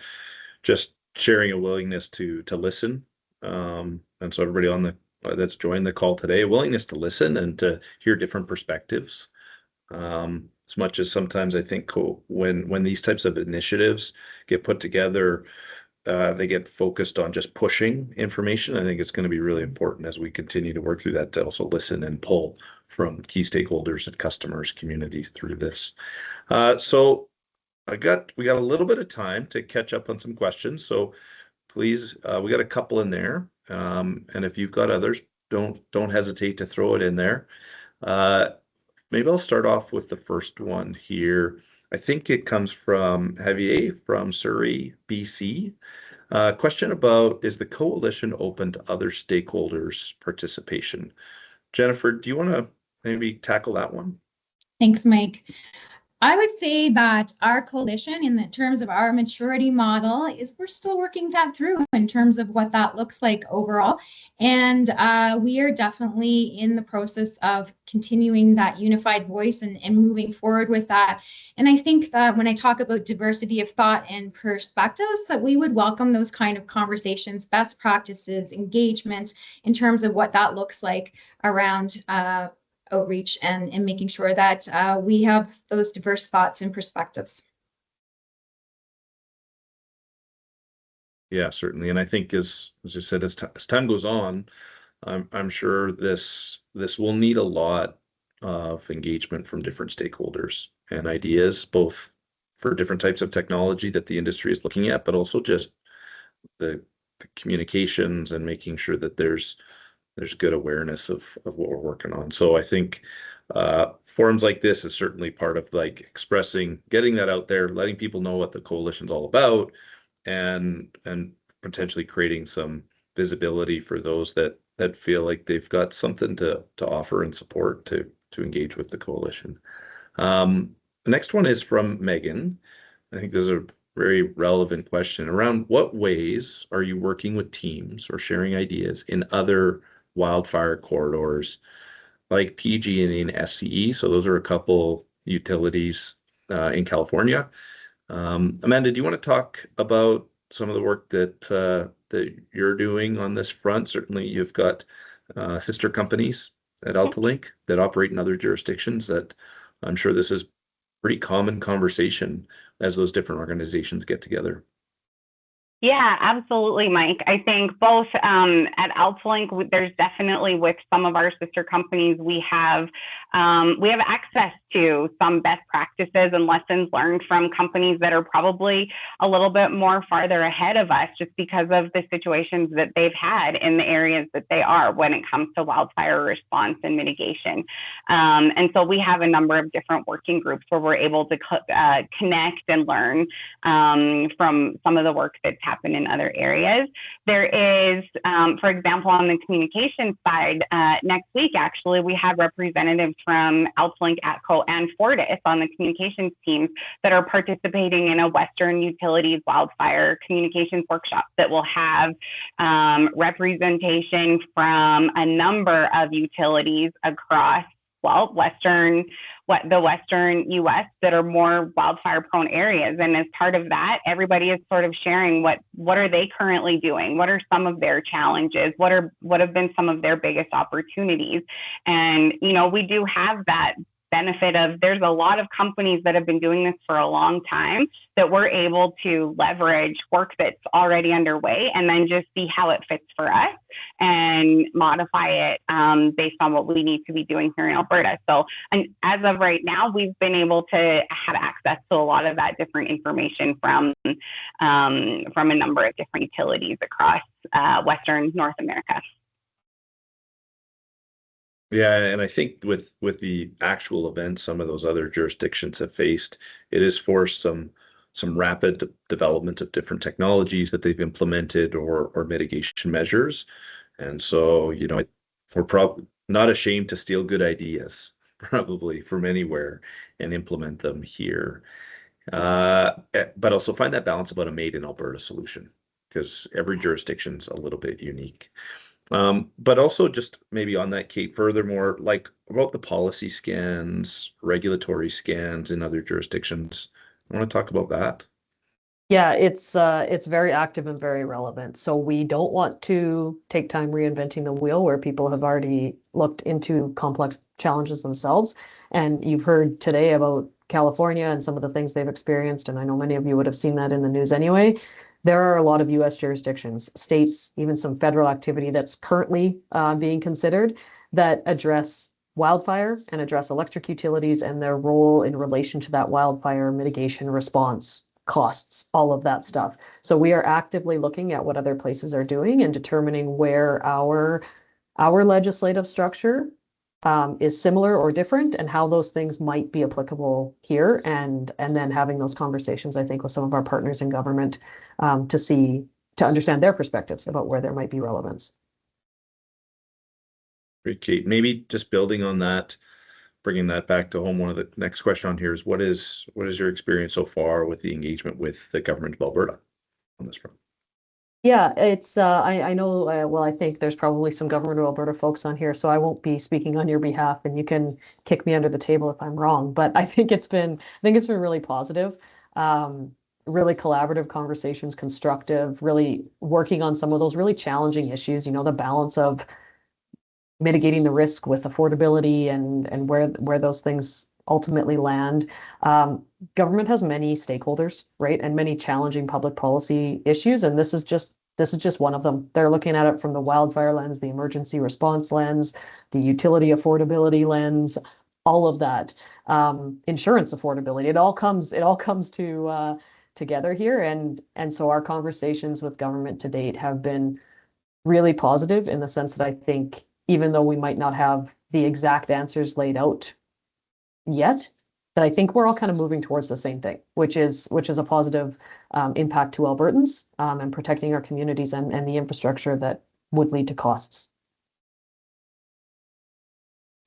sharing a willingness to listen. And so everybody on that's joined the call today, a willingness to listen and to hear different perspectives. As much as sometimes I think when these types of initiatives get put together, they get focused on just pushing information. I think it's going to be really important as we continue to work through that to also listen and pull from key stakeholders and customers, communities through this. So we got a little bit of time to catch up on some questions. So please, we got a couple in there. And if you've got others, don't hesitate to throw it in there. Maybe I'll start off with the first one here. I think it comes from Javier from Surrey, BC. Question about, is the coalition open to other stakeholders' participation? Jennifer, do you want to maybe tackle that one? Thanks, Mike. I would say that our coalition, in the terms of our maturity model, is we're still working that through in terms of what that looks like overall. And we are definitely in the process of continuing that unified voice and moving forward with that. And I think that when I talk about diversity of thought and perspectives, that we would welcome those kind of conversations, best practices, engagement in terms of what that looks like around outreach and making sure that we have those diverse thoughts and perspectives. Yeah, certainly. And I think as you said, as time goes on, I'm sure this will need a lot of engagement from different stakeholders and ideas, both for different types of technology that the industry is looking at, but also just the communications and making sure that there's good awareness of what we're working on. So I think forums like this is certainly part of like expressing, getting that out there, letting people know what the coalition's all about, and potentially creating some visibility for those that feel like they've got something to offer and support to engage with the coalition. The next one is from Megan. I think this is a very relevant question. Around what ways are you working with teams or sharing ideas in other wildfire corridors like PG&E and SCE? So those are a couple utilities in California. Amanda, do you want to talk about some of the work that you're doing on this front? Certainly you've got sister companies at AltaLink that operate in other jurisdictions that I'm sure this is pretty common conversation as those different organizations get together. Yeah, absolutely, Mike. I think both at AltaLink, there's definitely with some of our sister companies, we have access to some best practices and lessons learned from companies that are probably a little bit more farther ahead of us, just because of the situations that they've had in the areas that they are when it comes to wildfire response and mitigation. And so we have a number of different working groups where we're able to connect and learn from some of the work that's happened in other areas. There is, for example, on the communication side, next week, actually, we have representatives from AltaLink, ATCO, and Fortis on the communications teams that are participating in a Western Utilities Wildfire Communications Workshop that will have representation from a number of utilities across the Western US that are more wildfire prone areas. And as part of that, everybody is sort of sharing what are they currently doing? What are some of their challenges? What have been some of their biggest opportunities? And, you know, we do have that benefit of, there's a lot of companies that have been doing this for a long time that we're able to leverage work that's already underway and then just see how it fits for us and modify it based on what we need to be doing here in Alberta. So, and as of right now, we've been able to have access to a lot of that different information from a number of different utilities across Western North America. Yeah, and I think with the actual events some of those other jurisdictions have faced, it has forced some rapid development of different technologies that they've implemented or mitigation measures. And so, you know, we're probably not ashamed to steal good ideas, probably from anywhere, and implement them here. But also find that balance about a made in Alberta solution, because every jurisdiction's a little bit unique. But also just maybe on that, Kate, furthermore, like about the policy scans, regulatory scans in other jurisdictions. I want to talk about that. Yeah, it's very active and very relevant. So we don't want to take time reinventing the wheel where people have already looked into complex challenges themselves. And you've heard today about California and some of the things they've experienced. And I know many of you would have seen that in the news anyway. There are a lot of US jurisdictions, states, even some federal activity that's currently being considered that address wildfire and address electric utilities and their role in relation to that wildfire mitigation response costs, all of that stuff. So we are actively looking at what other places are doing and determining where our legislative structure is similar or different and how those things might be applicable here, and then having those conversations, I think, with some of our partners in government to understand their perspectives about where there might be relevance. Great, Kate. Maybe just building on that, bringing that back to home, one of the next question on here is what is your experience so far with the engagement with the government of Alberta on this front? Yeah, it's I know well, I think there's probably some government of Alberta folks on here, so I won't be speaking on your behalf, and you can kick me under the table if I'm wrong. But I think it's been really positive, really collaborative conversations, constructive, really working on some of those really challenging issues. You know, the balance of mitigating the risk with affordability and where those things ultimately land. Government has many stakeholders, right, and many challenging public policy issues, and this is just one of them. They're looking at it from the wildfire lens, the emergency response lens, the utility affordability lens, all of that, insurance affordability. It all comes to together here, and so our conversations with government to date have been really positive in the sense that I think even though we might not have the exact answers laid out yet, that I think we're all kind of moving towards the same thing, which is a positive impact to Albertans and protecting our communities and the infrastructure that would lead to costs.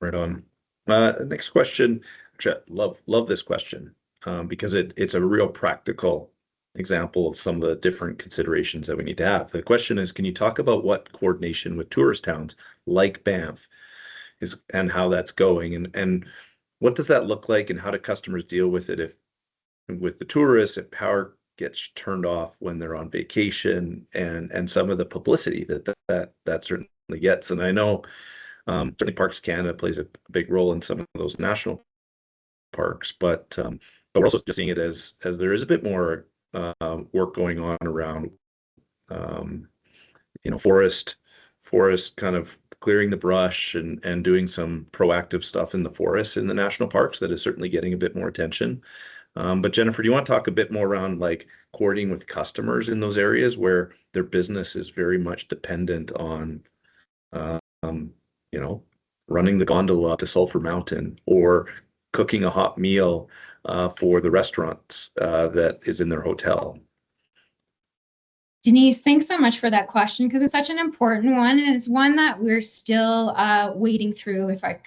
Right on. Next question. Actually, I love this question because it's a real practical example of some of the different considerations that we need to have. The question is, can you talk about what coordination with tourist towns like Banff is and how that's going, and what does that look like, and how do customers deal with it if with the tourists, if power gets turned off when they're on vacation, and some of the publicity that certainly gets. And I know certainly Parks Canada plays a big role in some of those national parks, but we're also just seeing it as there is a bit more work going on around forest kind of clearing the brush and doing some proactive stuff in the forests in the national parks that is certainly getting a bit more attention. But Jennifer, do you want to talk a bit more around like coordinating with customers in those areas where their business is very much dependent on running the gondola up to Sulphur Mountain or cooking a hot meal for the restaurants that is in their hotel? Denise, thanks so much for that question, because it's such an important one, and it's one that we're still wading through, if I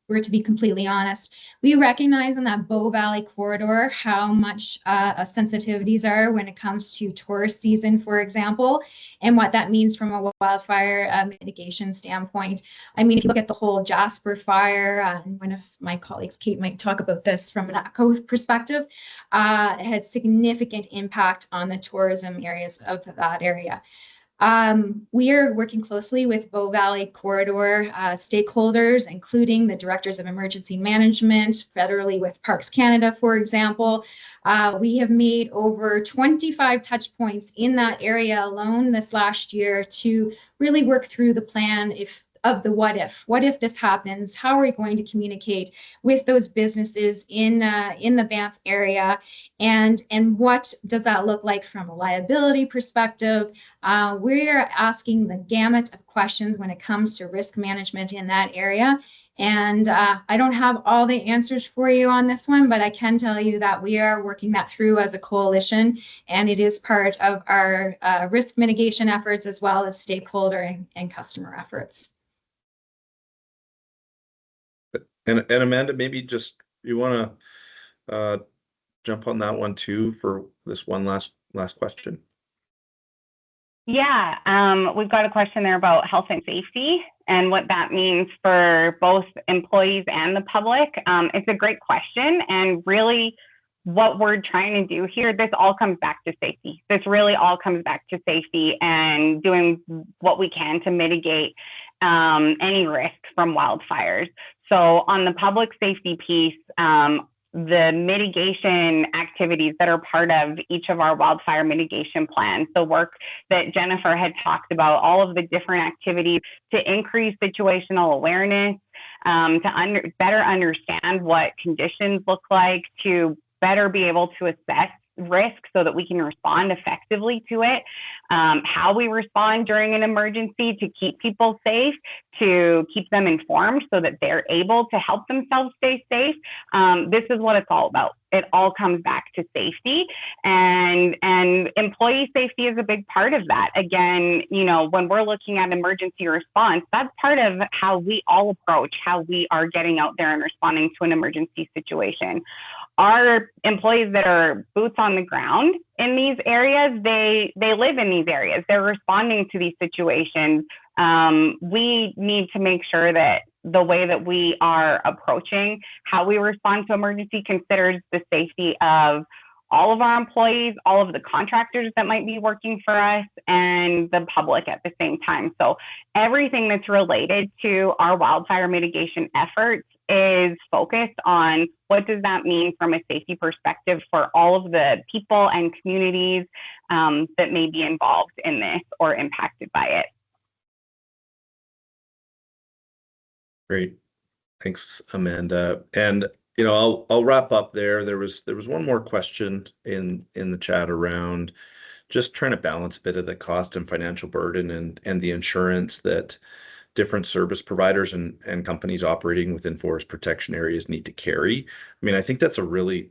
were to be completely honest. We recognize in that Bow Valley corridor how much sensitivities are when it comes to tourist season, for example, and what that means from a wildfire mitigation standpoint. I mean, if you look at the whole Jasper fire, and one of my colleagues, Kate, might talk about this from an ATCO perspective, it had significant impact on the tourism areas of that area. We are working closely with Bow Valley Corridor stakeholders, including the directors of emergency management, federally with Parks Canada, for example. We have made over 25 touch points in that area alone this last year to really work through the plan of the what if this happens, how are we going to communicate with those businesses in the Banff area, and what does that look like from a liability perspective? We're asking the gamut of questions when it comes to risk management in that area. And I don't have all the answers for you on this one, but I can tell you that we are working that through as a coalition, and it is part of our risk mitigation efforts as well as stakeholder and customer efforts. And Amanda, maybe just you want to jump on that one too for this one last question. Yeah, we've got a question there about health and safety and what that means for both employees and the public. It's a great question, and really what we're trying to do here, this all comes back to safety. This really all comes back to safety and doing what we can to mitigate any risk from wildfires. So on the public safety piece, the mitigation activities that are part of each of our wildfire mitigation plans, the work that Jennifer had talked about, all of the different activities to increase situational awareness, to better understand what conditions look like, to better be able to assess risk so that we can respond effectively to it, how we respond during an emergency to keep people safe, to keep them informed so that they're able to help themselves stay safe. This is what it's all about. It all comes back to safety, and employee safety is a big part of that. Again, you know, when we're looking at emergency response, that's part of how we all approach how we are getting out there and responding to an emergency situation. Our employees that are boots on the ground in these areas, they live in these areas. They're responding to these situations. We need to make sure that the way that we are approaching how we respond to emergency considers the safety of all of our employees, all of the contractors that might be working for us, and the public at the same time. So everything that's related to our wildfire mitigation efforts is focused on what does that mean from a safety perspective for all of the people and communities that may be involved in this or impacted by it. Great. Thanks, Amanda. And you know, I'll wrap up there. There was one more question in the chat around just trying to balance a bit of the cost and financial burden and the insurance that different service providers and companies operating within forest protection areas need to carry. I mean, I think that's a really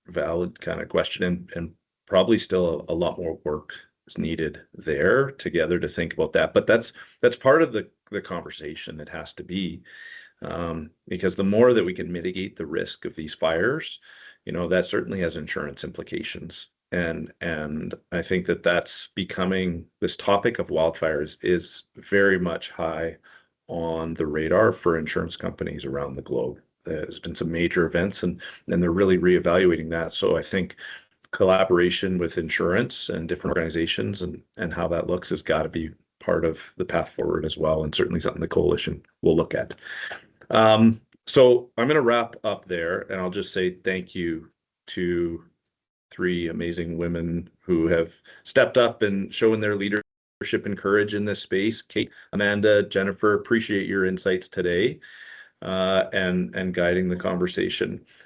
valid kind of question, and probably still a lot more work is needed there together to think about that. But that's part of the conversation. It has to be. Because the more that we can mitigate the risk of these fires, you know, that certainly has insurance implications. And I think that that's becoming, this topic of wildfires is very much high on the radar for insurance companies around the globe. There's been some major events and they're really reevaluating that. So I think collaboration with insurance and different organizations and how that looks has got to be part of the path forward as well, and certainly something the coalition will look at. So I'm going to wrap up there, and I'll just say thank you to three amazing women who have stepped up and shown their leadership and courage in this space. Kate, Amanda, Jennifer, appreciate your insights today and guiding the conversation.